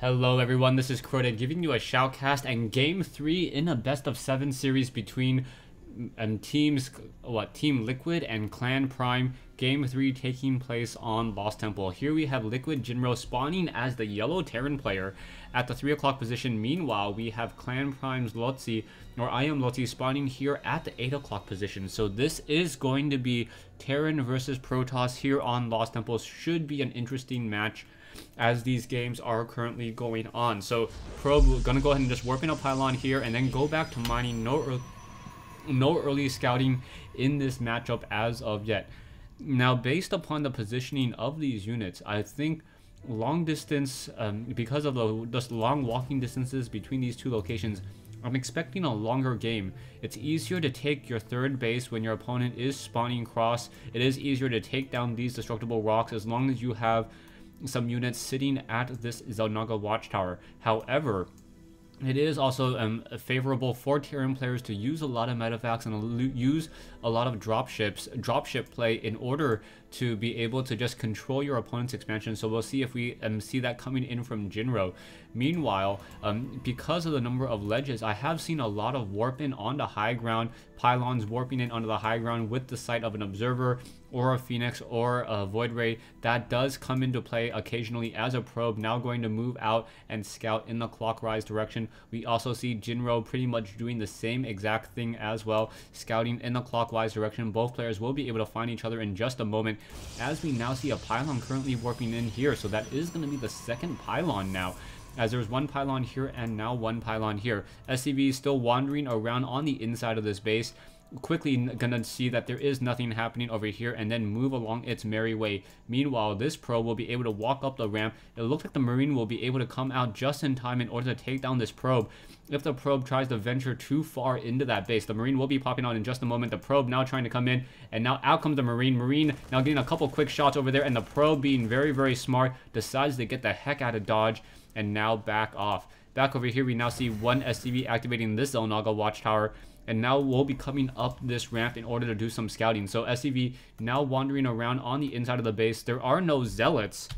Hello everyone, this is Crota giving you a shoutcast and game 3 in a best of 7 series between Team Liquid and Clan Prime. Game 3 taking place on Lost Temple. Here we have LiquidJinro spawning as the yellow Terran player at the 3 o'clock position. Meanwhile, we have Clan Prime's Lotze, or I am Lotze, spawning here at the 8 o'clock position. So this is going to be Terran versus Protoss here on Lost Temple. Should be an interesting match as these games are currently going on. So Probe, we're gonna go ahead and just warp in a pylon here and then go back to mining. No early scouting in this matchup as of yet. Now, based upon the positioning of these units, I think long distance, because of the just long walking distances between these two locations, I'm expecting a longer game. It's easier to take your third base when your opponent is spawning cross. It is easier to take down these destructible rocks as long as you have some units sitting at this Xel'Naga watchtower. However, it is also favorable for Terran players to use a lot of medevacts and use a lot of dropship play in order to be able to just control your opponent's expansion. So we'll see if we see that coming in from Jinro. Meanwhile, because of the number of ledges, I have seen a lot of warp in onto high ground, pylons warping in onto the high ground with the sight of an observer or a phoenix or a void ray. That does come into play occasionally as a probe now going to move out and scout in the clockwise direction. We also see Jinro pretty much doing the same exact thing as well, scouting in the clockwise direction. Both players will be able to find each other in just a moment, as we now see a pylon currently warping in here. So that is going to be the second pylon now, as there's one pylon here and now one pylon here. SCV is still wandering around on the inside of this base, quickly gonna see that there is nothing happening over here and then move along its merry way. Meanwhile, this probe will be able to walk up the ramp. It looks like the Marine will be able to come out just in time in order to take down this probe. If the probe tries to venture too far into that base, the Marine will be popping out in just a moment. The probe now trying to come in, and now out comes the Marine now getting a couple quick shots over there, and the probe, being very smart, decides to get the heck out of dodge and now back off. Back over here, we now see one SCV activating this Xel'Naga watchtower, and now we'll be coming up this ramp in order to do some scouting. So SCV now wandering around on the inside of the base. There are no zealots.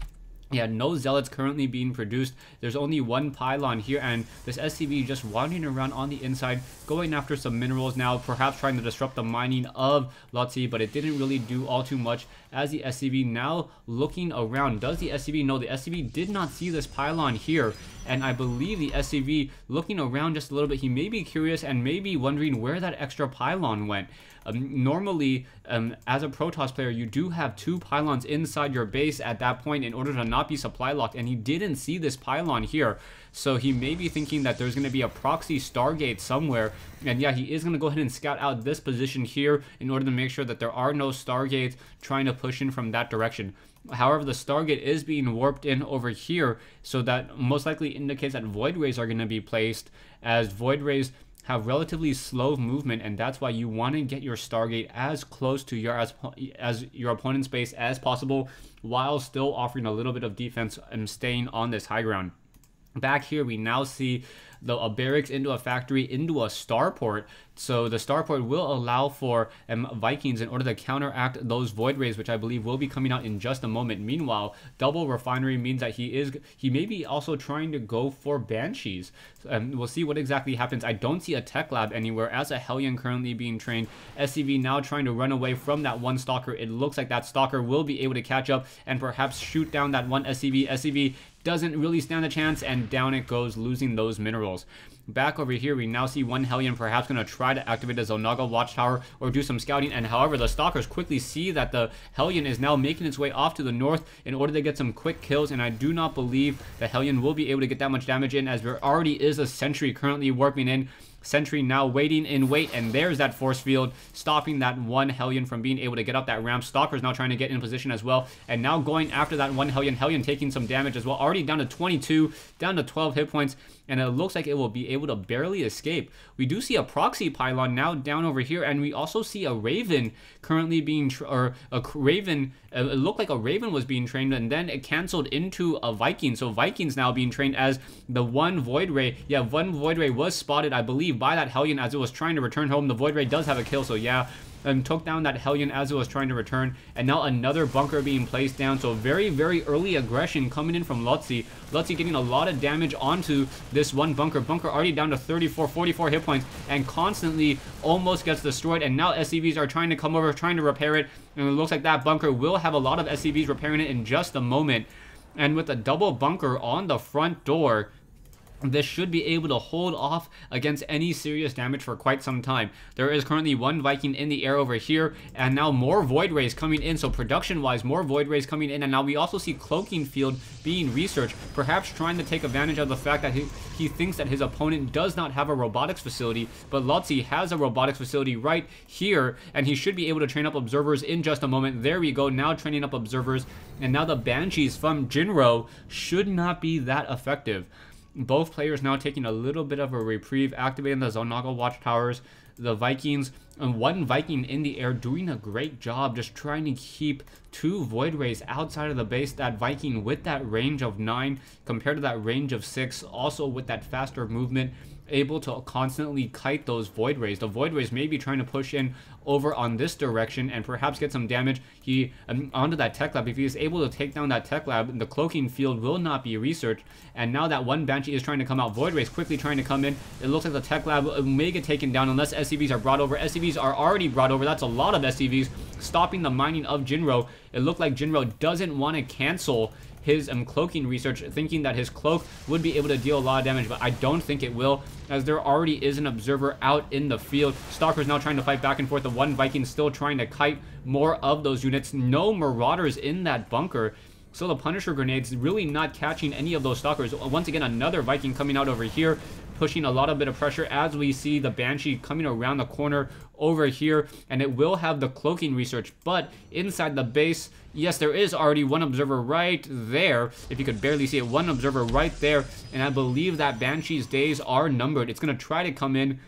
Yeah, no zealots currently being produced. There's only one pylon here, and this SCV just wandering around on the inside, going after some minerals now, perhaps trying to disrupt the mining of Lotze, but it didn't really do all too much as the SCV now looking around. Does the SCV know? The SCV did not see this pylon here, and I believe the SCV looking around just a little bit, he may be curious and maybe wondering where that extra pylon went. Normally, as a Protoss player, you do have 2 pylons inside your base at that point in order to not be supply locked, and he didn't see this pylon here. So he may be thinking that there's going to be a proxy Stargate somewhere, and yeah, he is going to go ahead and scout out this position here in order to make sure that there are no Stargates trying to push in from that direction. However, the Stargate is being warped in over here, so that most likely indicates that Void Rays are going to be placed, as Void Rays have relatively slow movement, and that's why you want to get your Stargate as close to your opponent's base as possible, while still offering a little bit of defense and staying on this high ground. Back here, we now see a barracks into a factory into a starport. So the starport will allow for Vikings in order to counteract those void rays, which I believe will be coming out in just a moment. Meanwhile, double refinery means that he may be also trying to go for banshees. We'll see what exactly happens. I don't see a tech lab anywhere as a Hellion currently being trained. SCV now trying to run away from that one stalker. It looks like that stalker will be able to catch up and perhaps shoot down that one SCV. SCV doesn't really stand a chance, and down it goes, losing those minerals. Back over here, we now see one Hellion perhaps going to try to activate the Xel'Naga watchtower or do some scouting, and however, the stalkers quickly see that the Hellion is now making its way off to the north in order to get some quick kills, and I do not believe the Hellion will be able to get that much damage in, as there already is a sentry currently warping in. Sentry now waiting in wait, and there's that force field stopping that one Hellion from being able to get up that ramp. Stalker's now trying to get in position as well, and now going after that one Hellion. Hellion taking some damage as well, already down to 22, down to 12 hit points, and it looks like it will be able to barely escape. We do see a proxy pylon now down over here, and we also see a Raven currently being, it looked like a Raven was being trained, and then it canceled into a Viking. So Vikings now being trained as the one Void Ray. Yeah, one Void Ray was spotted, I believe, by that Hellion as it was trying to return home. The Void Ray does have a kill, so yeah, took down that Hellion as it was trying to return, and now another bunker being placed down. So very, very early aggression coming in from Lotze. Lotze getting a lot of damage onto this one bunker. Bunker already down to 34, 44 hit points, and constantly almost gets destroyed. And now SCVs are trying to come over, trying to repair it, and it looks like that bunker will have a lot of SCVs repairing it in just a moment. And with a double bunker on the front door, this should be able to hold off against any serious damage for quite some time. There is currently one Viking in the air over here, and now more Void Rays coming in. So production-wise, more Void Rays coming in, and now we also see Cloaking Field being researched, perhaps trying to take advantage of the fact that he thinks that his opponent does not have a robotics facility, but Lotze has a robotics facility right here, and he should be able to train up observers in just a moment. There we go, now training up observers, and now the Banshees from Jinro should not be that effective. Both players now taking a little bit of a reprieve, activating the Zonaga watchtowers. The Vikings, and one Viking in the air doing a great job just trying to keep two Void Rays outside of the base. That Viking with that range of 9 compared to that range of 6, also with that faster movement, able to constantly kite those Void Rays. The Void Rays may be trying to push in over on this direction and perhaps get some damage. He onto that tech lab. If he is able to take down that tech lab, the Cloaking Field will not be researched. And now that one Banshee is trying to come out, Void Rays quickly trying to come in. It looks like the tech lab may get taken down unless SCVs are brought over. SCVs are already brought over. That's a lot of SCVs stopping the mining of Jinro. It looked like Jinro doesn't want to cancel his cloaking research, thinking that his cloak would be able to deal a lot of damage, but I don't think it will, as there already is an observer out in the field. Stalker's now trying to fight back and forth. The one Viking still trying to kite more of those units. No Marauders in that bunker, so the Punisher grenades really not catching any of those Stalkers. Once again, another Viking coming out over here, pushing a lot of bit of pressure as we see the Banshee coming around the corner over here, and it will have the cloaking research. But inside the base, yes, there is already one observer right there. If you could barely see it, one observer right there, and I believe that Banshee's days are numbered. It's going to try to come in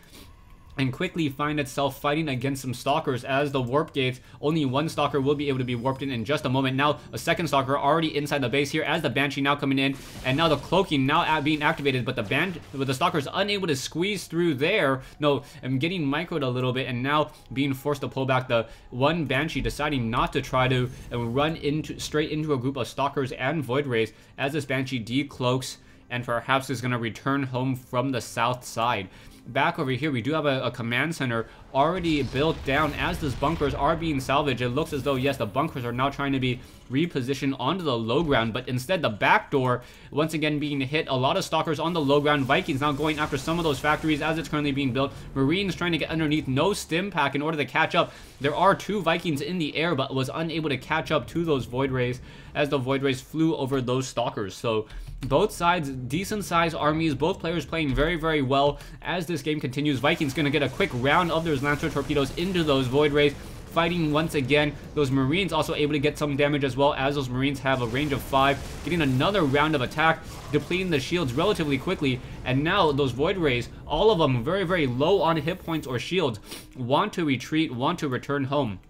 and quickly find itself fighting against some Stalkers as the warp gates. Only one Stalker will be able to be warped in just a moment. Now a second Stalker already inside the base here as the Banshee now coming in, and now the cloaking now being activated, but the Stalker's unable to squeeze through there. No, I'm getting microed a little bit, and now being forced to pull back. The one Banshee deciding not to try to run straight into a group of Stalkers and Void Rays as this Banshee decloaks and perhaps is going to return home from the south side. Back over here, we do have a command center already built down as those bunkers are being salvaged. It looks as though, yes, the bunkers are now trying to be repositioned onto the low ground, but instead the back door once again being hit. A lot of Stalkers on the low ground. Vikings now going after some of those factories as it's currently being built. Marines trying to get underneath. No stim pack in order to catch up. There are two Vikings in the air, but was unable to catch up to those Void Rays as the Void Rays flew over those Stalkers. So both sides, decent sized armies, both players playing very, very well as this game continues. Vikings going to get a quick round of those Lancer torpedoes into those Void Rays, fighting once again. Those Marines also able to get some damage as well, as those Marines have a range of 5, getting another round of attack, depleting the shields relatively quickly. And now those Void Rays, all of them very, very low on hit points or shields, want to retreat, want to return home.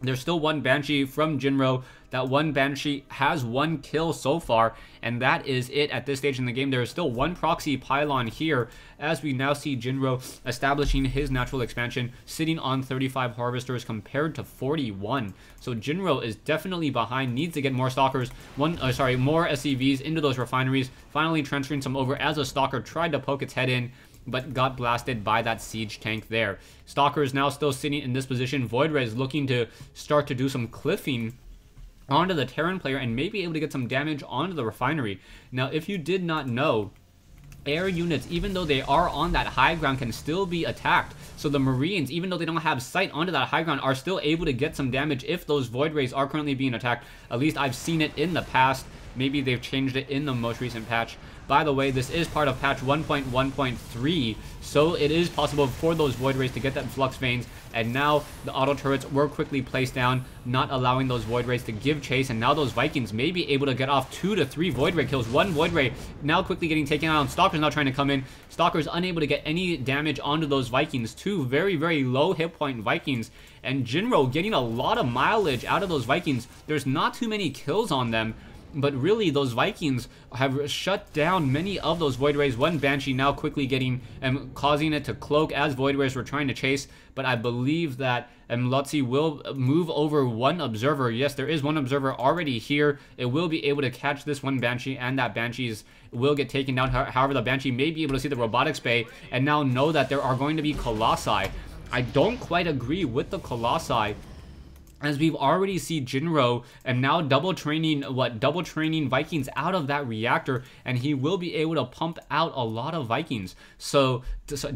There's still one Banshee from Jinro. That one Banshee has 1 kill so far, and that is it at this stage in the game. There is still one proxy pylon here, as we now see Jinro establishing his natural expansion, sitting on 35 harvesters compared to 41. So Jinro is definitely behind, needs to get more Stalkers, more SCVs into those refineries, finally transferring some over as a Stalker tried to poke its head in, but got blasted by that siege tank there. Stalker is now still sitting in this position. Void Rays looking to start to do some cliffing onto the Terran player and maybe able to get some damage onto the refinery. Now, if you did not know, air units, even though they are on that high ground, can still be attacked. So the Marines, even though they don't have sight onto that high ground, are still able to get some damage if those Void Rays are currently being attacked. At least I've seen it in the past. Maybe they've changed it in the most recent patch. By the way, this is part of patch 1.1.3, so it is possible for those Void Rays to get that Flux Veins, and now the auto turrets were quickly placed down, not allowing those Void Rays to give chase, and now those Vikings may be able to get off 2 to 3 Void Ray kills. One Void Ray now quickly getting taken out, and Stalker's now trying to come in. Stalker's unable to get any damage onto those Vikings. 2 very, very low hit point Vikings, and Jinro getting a lot of mileage out of those Vikings. There's not too many kills on them, But really, those Vikings have shut down many of those Void Rays. One Banshee now quickly getting causing it to cloak as Void Rays were trying to chase. But I believe that Lotze will move over one observer. Yes, there is one observer already here. It will be able to catch this one Banshee, and that Banshees will get taken down. However, the Banshee may be able to see the robotics bay and now know that there are going to be Colossi. I don't quite agree with the Colossi, as we've already seen Jinro and now double training Vikings out of that reactor, and he will be able to pump out a lot of Vikings. So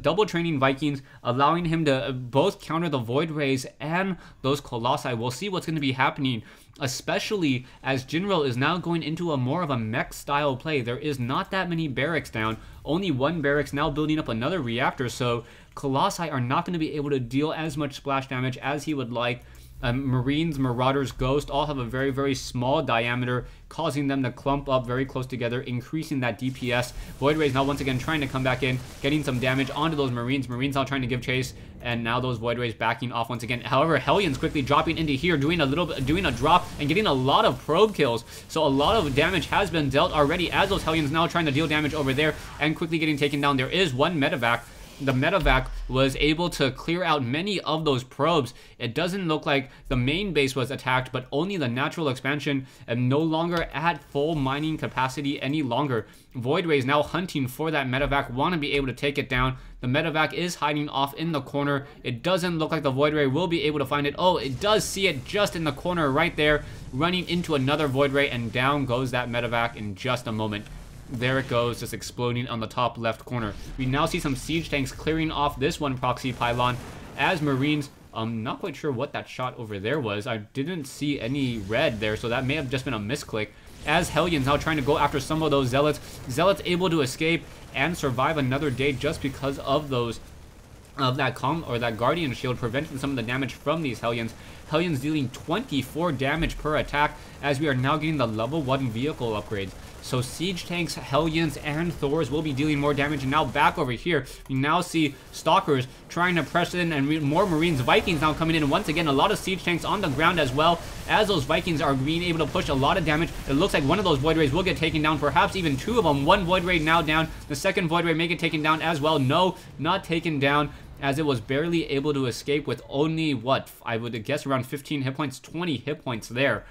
double training Vikings, allowing him to both counter the Void Rays and those Colossi. We'll see what's going to be happening, especially as Jinro is now going into a more of a mech style play. There is not that many barracks down, only one barracks now building up another reactor, so Colossi are not going to be able to deal as much splash damage as he would like. Marines, Marauders, Ghost all have a very, very small diameter, causing them to clump up very close together, increasing that DPS. Void Rays now once again trying to come back in, getting some damage onto those Marines. Marines now trying to give chase, and now those Void Rays backing off once again. However, Hellions quickly dropping into here, doing a drop and getting a lot of probe kills. So a lot of damage has been dealt already as those Hellions now trying to deal damage over there and quickly getting taken down. There is one medevac. The medevac was able to clear out many of those probes. It doesn't look like the main base was attacked, but only the natural expansion, and no longer at full mining capacity any longer. Void Rays now hunting for that medevac, want to be able to take it down. The medevac is hiding off in the corner. It doesn't look like the Void Ray will be able to find it. Oh, it does see it just in the corner right there, running into another Void Ray, and down goes that medevac in just a moment. There it goes, just exploding on the top left corner. We now see some siege tanks clearing off this one proxy pylon as Marines. I'm not quite sure what that shot over there was. I didn't see any red there, so that may have just been a misclick. As Hellions now trying to go after some of those Zealots. Zealots able to escape and survive another day just because of those that Guardian shield preventing some of the damage from these Hellions. Hellions dealing 24 damage per attack as we are now getting the level 1 vehicle upgrades. So Siege Tanks, Hellions, and Thors will be dealing more damage. And now back over here, we now see Stalkers trying to press in, and more Marines. Vikings now coming in. And once again, a lot of Siege Tanks on the ground as well, as those Vikings are being able to push a lot of damage. It looks like one of those Void Rays will get taken down, perhaps even two of them. One Void Ray now down. The second Void Ray may get taken down as well. No, not taken down, as it was barely able to escape with only, what, I would guess around 15 hit points, 20 hit points there.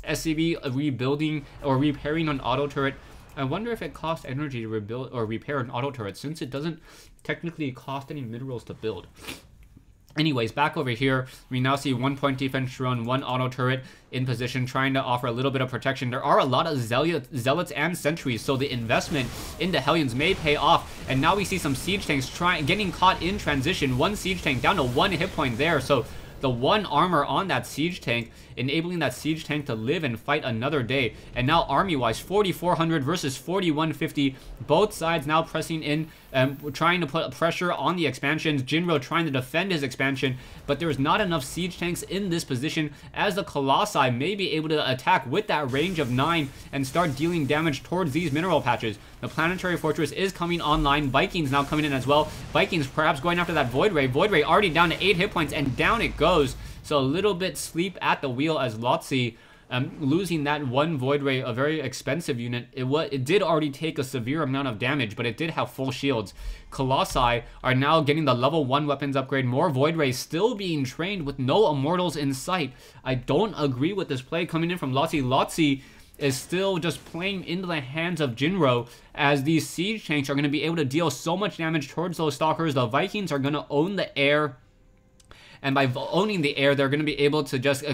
SCV rebuilding or repairing an auto turret. I wonder if it costs energy to rebuild or repair an auto turret, since it doesn't technically cost any minerals to build. Anyways, back over here, we now see 1 point defense drone, 1 auto turret in position, trying to offer a little bit of protection. There are a lot of zealots and sentries, so the investment into Hellions may pay off. And now we see some siege tanks getting caught in transition. One siege tank down to 1 hit point there, so the 1 armor on that siege tank, enabling that siege tank to live and fight another day. And now army-wise, 4,400 versus 4,150. Both sides now pressing in, trying to put pressure on the expansions. Jinro trying to defend his expansion, but there's not enough siege tanks in this position, as the Colossi may be able to attack with that range of 9 and start dealing damage towards these mineral patches. The Planetary Fortress is coming online. Vikings now coming in as well. Vikings perhaps going after that Void Ray. Void Ray already down to 8 hit points, and down it goes. So a little bit sleep at the wheel as Lotze, losing that 1 Void Ray, a very expensive unit. It did already take a severe amount of damage, but it did have full shields. Colossi are now getting the level 1 weapons upgrade. More Void Rays still being trained with no Immortals in sight. I don't agree with this play coming in from Lotze. Lotze is still just playing into the hands of Jinro, as these siege tanks are going to be able to deal so much damage towards those Stalkers. The Vikings are going to own the air, and by owning the air, they're going to be able to just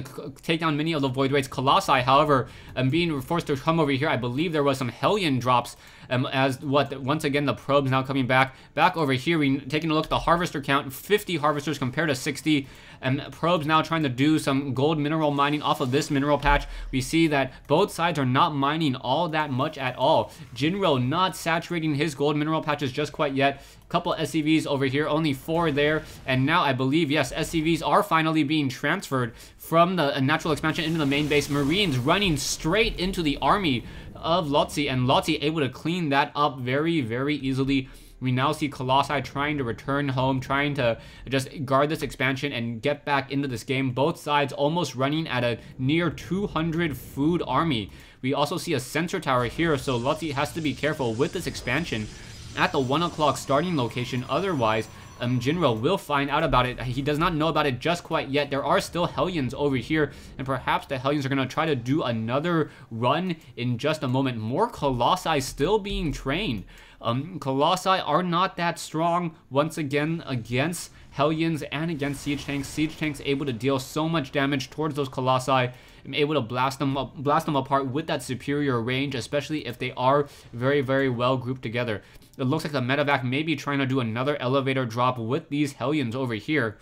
take down many of the Void Rays. Colossi, however, being forced to come over here. I believe there was some Hellion drops, once again, the probes now coming back over here. We taking a look at the harvester count, 50 harvesters compared to 60. And probes now trying to do some gold mineral mining off of this mineral patch. We see that both sides are not mining all that much at all. Jinro not saturating his gold mineral patches just quite yet. Couple SCVs over here, only 4 there. And now I believe, yes, SCVs are finally being transferred from the natural expansion into the main base. Marines running straight into the army of Lotze, and Lotze able to clean that up very, very easily. We now see Colossi trying to return home, trying to just guard this expansion and get back into this game. Both sides almost running at a near 200 food army. We also see a sensor tower here, so Lotze has to be careful with this expansion at the 1 o'clock starting location. Otherwise, Jinro will find out about it. He does not know about it just quite yet. There are still Hellions over here, and perhaps the Hellions are going to try to do another run in just a moment. More Colossi still being trained. Colossi are not that strong, once again, against Hellions and against Siege Tanks. Siege Tanks able to deal so much damage towards those Colossi, and able to blast them apart with that superior range, especially if they are very, very well grouped together. It looks like the medevac may be trying to do another elevator drop with these Hellions over here.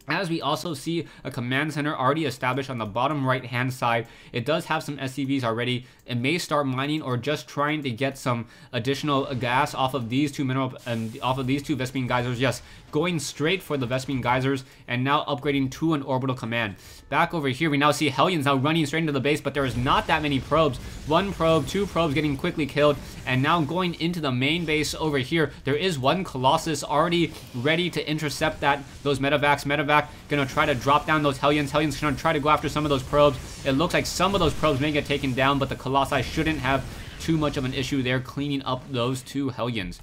As we also see a command center already established on the bottom right hand side. It does have some SCVs already. It may start mining or just trying to get some additional gas off of these two off of these two Vespene geysers. Yes, going straight for the Vespene geysers and now upgrading to an orbital command. Back over here, we now see Hellions now running straight into the base, but there is not that many probes. 1 probe, 2 probes getting quickly killed, and now going into the main base over here. There is 1 Colossus already ready to intercept those medevacs. Medevac gonna try to drop down those Hellions. Hellions gonna try to go after some of those probes. It looks like some of those probes may get taken down, but the Colossi shouldn't have too much of an issue there cleaning up those 2 Hellions.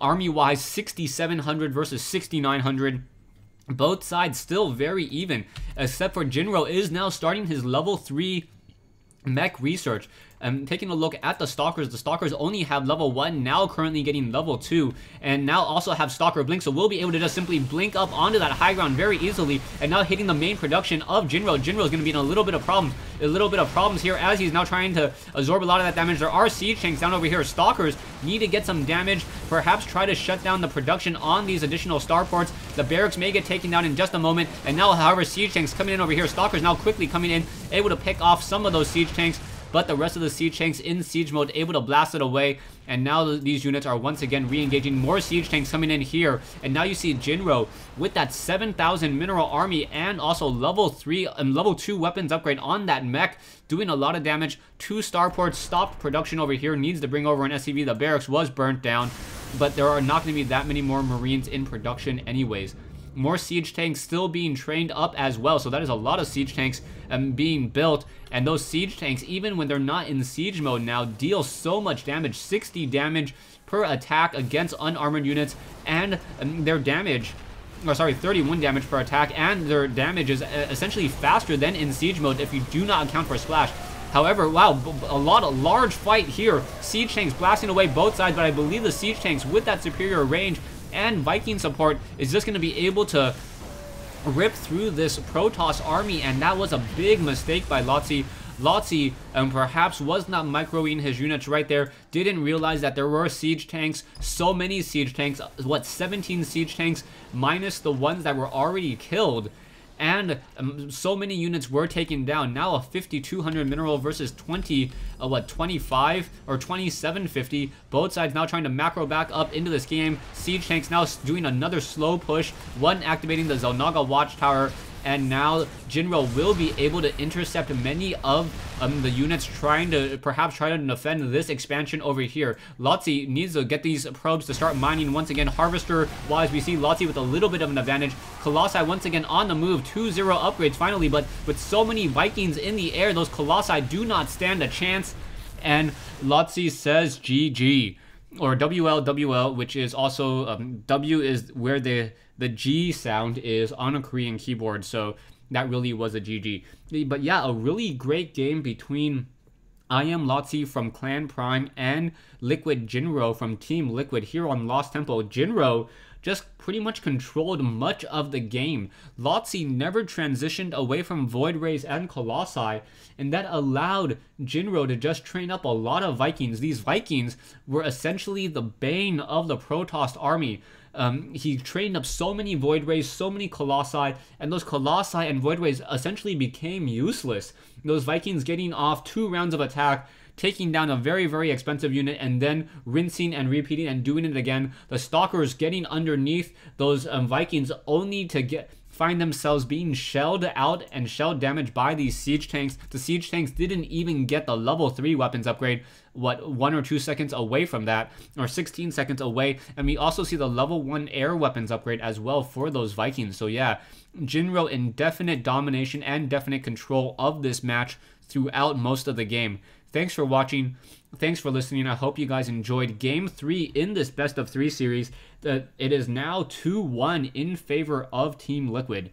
Army-wise, 6,700 versus 6,900. Both sides still very even, except for Jinro is now starting his level 3 mech research. Taking a look at the Stalkers only have level 1, now currently getting level 2, and now also have Stalker Blink, so we'll be able to just simply blink up onto that high ground very easily, and now hitting the main production of Jinro. Jinro is going to be in a little bit of problems here as he's now trying to absorb a lot of that damage. There are Siege Tanks down over here. Stalkers need to get some damage, perhaps try to shut down the production on these additional starports. The barracks may get taken down in just a moment, and now, however, Siege Tanks coming in over here. Stalkers now quickly coming in, able to pick off some of those Siege Tanks, but the rest of the Siege Tanks in siege mode able to blast it away, and now these units are once again re-engaging. More Siege Tanks coming in here, and now you see Jinro with that 7,000 mineral army and also level 3 and level 2 weapons upgrade on that mech, doing a lot of damage. 2 starports stopped production over here, needs to bring over an SCV. The barracks was burnt down, but there are not going to be that many more Marines in production anyways. More Siege Tanks still being trained up as well, so that is a lot of Siege Tanks being built, and those Siege Tanks, even when they're not in siege mode now, deal so much damage. 60 damage per attack against unarmored units, and their damage, or sorry, 31 damage per attack, and their damage is essentially faster than in siege mode if you do not account for splash. However, wow, a large fight here. Siege Tanks blasting away both sides, but I believe the Siege Tanks with that superior range and Viking support is just going to be able to rip through this Protoss army, and that was a big mistake by Lotze. Lotze perhaps was not microing his units right there, didn't realize that there were Siege Tanks, so many Siege Tanks, what, 17 Siege Tanks minus the ones that were already killed. And so many units were taken down. Now a 5,200 mineral versus 25 or 2750. Both sides now trying to macro back up into this game. Siege Tanks now doing another slow push. 1 activating the Zelnaga Watchtower. And now Jinro will be able to intercept many of the units perhaps try to defend this expansion over here. Lotze needs to get these probes to start mining once again. Harvester-wise, we see Lotze with a little bit of an advantage. Colossi once again on the move. 2-0 upgrades finally, but with so many Vikings in the air, those Colossi do not stand a chance. And Lotze says GG. Or WLWL, which is also, W is where the G sound is on a Korean keyboard, so that really was a GG. But yeah, a really great game between I Am Lotze from Clan Prime and LiquidJinro from Team Liquid here on Lost Temple. Jinro just pretty much controlled much of the game. Lotze never transitioned away from Void Rays and Colossi, and that allowed Jinro to just train up a lot of Vikings. These Vikings were essentially the bane of the Protoss army. He trained up so many Void Rays, so many Colossi, and those Colossi and Void Rays essentially became useless. Those Vikings getting off 2 rounds of attack, taking down a very, very expensive unit, and then rinsing and repeating and doing it again. The Stalkers getting underneath those Vikings only to find themselves being shelled out and shell damaged by these siege tanks. The siege tanks didn't even get the level 3 weapons upgrade, what, 1 or 2 seconds away from that, or 16 seconds away. And we also see the level 1 air weapons upgrade as well for those Vikings. So yeah, Jinro in definite domination and definite control of this match throughout most of the game. Thanks for watching. Thanks for listening. I hope you guys enjoyed Game 3 in this best of 3 series. It is now 2-1 in favor of Team Liquid.